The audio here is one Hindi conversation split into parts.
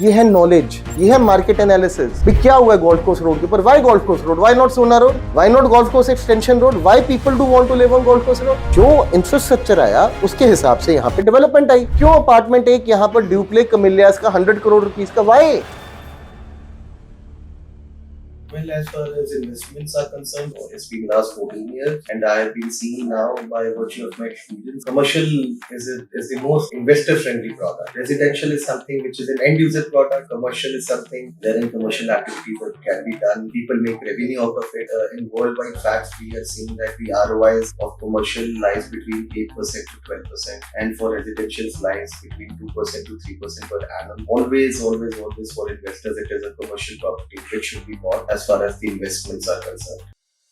ये है नॉलेज, ये है मार्केट एनालिसिस। क्या हुआ है गोल्फ कोर्स रोड के ऊपर? Why golf course road? Why not Sohna road? Why not golf course extension road? Why people do want to live on golf course road? जो इंफ्रास्ट्रक्चर आया उसके हिसाब से यहाँ पे डेवलपमेंट आई। क्यों अपार्टमेंट एक यहाँ पर ड्यूप्लेक्स कमिलियास का 100 करोड़ रुपीस का? Why? Well, as far as investments are concerned, it's been last 14 years, and I have been seeing now, by virtue of my experience, commercial is the most investor-friendly product. Residential is something which is an end-user product. Commercial is something wherein commercial activities that can be done. People make revenue out of it. In worldwide facts, we are seeing that the ROIs of commercial lies between 8% to 12%, and for residential lies between 2% to 3% per annum. Always for investors, it is a commercial property which should be bought as far as the investments are concerned.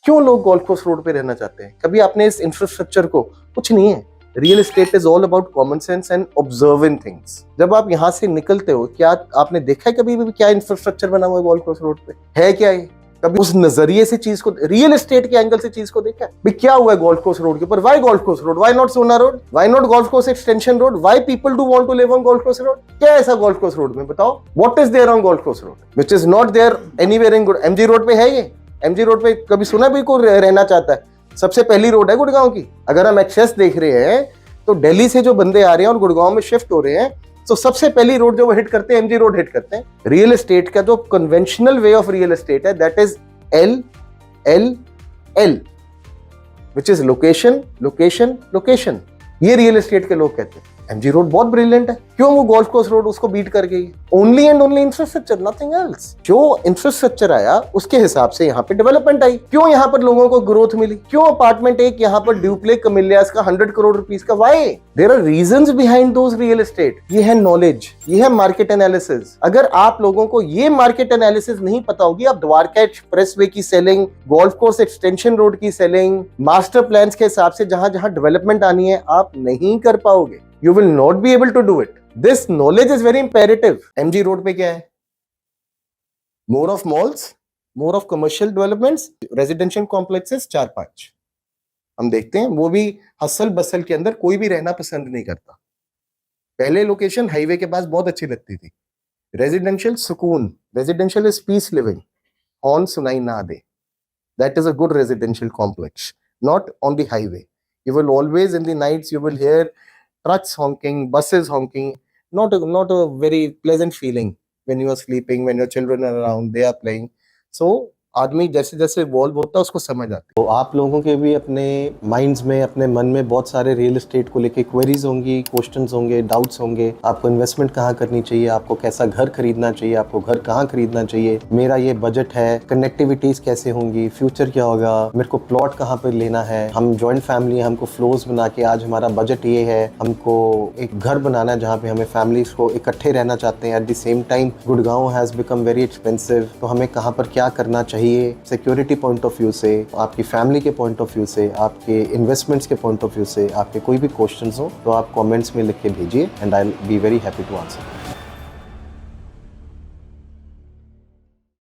क्यों लोग गोल्फ कोर्स रोड पे रहना चाहते हैं? कभी आपने इस इंफ्रास्ट्रक्चर को, कुछ नहीं है। Real estate is all about common sense and observing things. जब आप यहाँ से निकलते हो, क्या आपने देखा है कभी भी क्या इंफ्रास्ट्रक्चर बना हुआ है गोल्फ कोर्स रोड पे? है क्या ये? कभी उस नजरिए से चीज को, रियल एस्टेट के एंगल से चीज को देखा है? भी क्या हुआ है गोल्फ कोर्स रोड के ऊपर? Why golf course road? Why not Sohna road? Why not golf course extension road? Why people do want to live on golf course road? क्या ऐसा गोल्फ कोर्स रोड में? बताओ, what is there on golf course road which is not there anywhere in good? MG road पे है ये? एमजी रोड पे कभी सुना भी कोई रहना चाहता है? सबसे पहली रोड है गुड़गांव की। अगर हम एक्सेस देख रहे हैं तो दिल्ली से जो बंदे आ रहे हैं और गुड़गांव में शिफ्ट हो रहे हैं, तो सबसे पहली रोड जो वो हिट करते हैं, एमजी रोड हिट करते हैं। रियल एस्टेट का जो conventional way of real estate है, that is LLL, which is location, location, location. ये रियल एस्टेट के लोग कहते हैं। एमजी रोड बहुत ब्रिलियंट है, क्यों वो गोल्फ कोर्स रोड उसको बीट कर गई? Only and only infrastructure, nothing else. जो इंफ्रास्ट्रक्चर आया उसके हिसाब से यहाँ पे डेवलपमेंट आई। क्यों यहाँ पर लोगों को ग्रोथ मिली? क्यों अपार्टमेंट एक यहाँ पर ड्यूप्लेक्स कमिलियास का 100 करोड़ रुपीस का? Why? There are reasons behind those real estate. ये है नॉलेज, ये है मार्केट एनालिसिस। अगर आप लोगों को ये मार्केट एनालिसिस नहीं पता होगी, आप द्वारका एक्सप्रेसवे की selling, golf course extension road की सेलिंग, मास्टर प्लान्स के हिसाब से जहां जहां डेवलपमेंट आनी है, आप नहीं कर पाओगे। You will not be able to do it. This knowledge is very imperative. MG road पे क्या है? More of malls, more of commercial developments, residential complexes 4-5 हम देखते हैं। वो भी हसल बसल के अंदर कोई भी रहना पसंद नहीं करता। पहले लोकेशन हाईवे के पास बहुत अच्छी लगती थी। रेजिडेंशियल सुकून, residential is peace living, horn सुनाई ना दे। That is a good residential complex, not on the highway. You will always in the nights you will hear trucks honking, buses honking, not a very pleasant feeling when you are sleeping, when your children are around, they are playing. So आदमी जैसे जैसे इवॉल्व होता है उसको समझ आती है। तो आप लोगों के भी अपने माइंड्स में, अपने मन में बहुत सारे रियल एस्टेट को लेके क्वेरीज होंगी, क्वेश्चंस होंगे, डाउट्स होंगे। आपको इन्वेस्टमेंट कहाँ करनी चाहिए, आपको कैसा घर खरीदना चाहिए, आपको घर कहाँ खरीदना चाहिए, मेरा ये बजट है, कनेक्टिविटीज कैसे होंगी, फ्यूचर क्या होगा, मेरे को प्लॉट कहाँ पर लेना है, हम जॉइंट फैमिली, हमको फ्लोर्स बना के आज हमारा बजट ये है, हमको एक घर बनाना है जहाँ पे हमें फैमिलीज को इकट्ठे रहना चाहते हैं। At the same time Gurgaon has become very expensive, तो हमें कहाँ पर क्या करना चाहिए सिक्योरिटी पॉइंट ऑफ व्यू से, आपकी फैमिली के पॉइंट ऑफ व्यू से, आपके इन्वेस्टमेंट्स के पॉइंट ऑफ व्यू से। आपके कोई भी क्वेश्चंस हो तो आप कमेंट्स में लिख के भेजिए and I will be very happy to answer.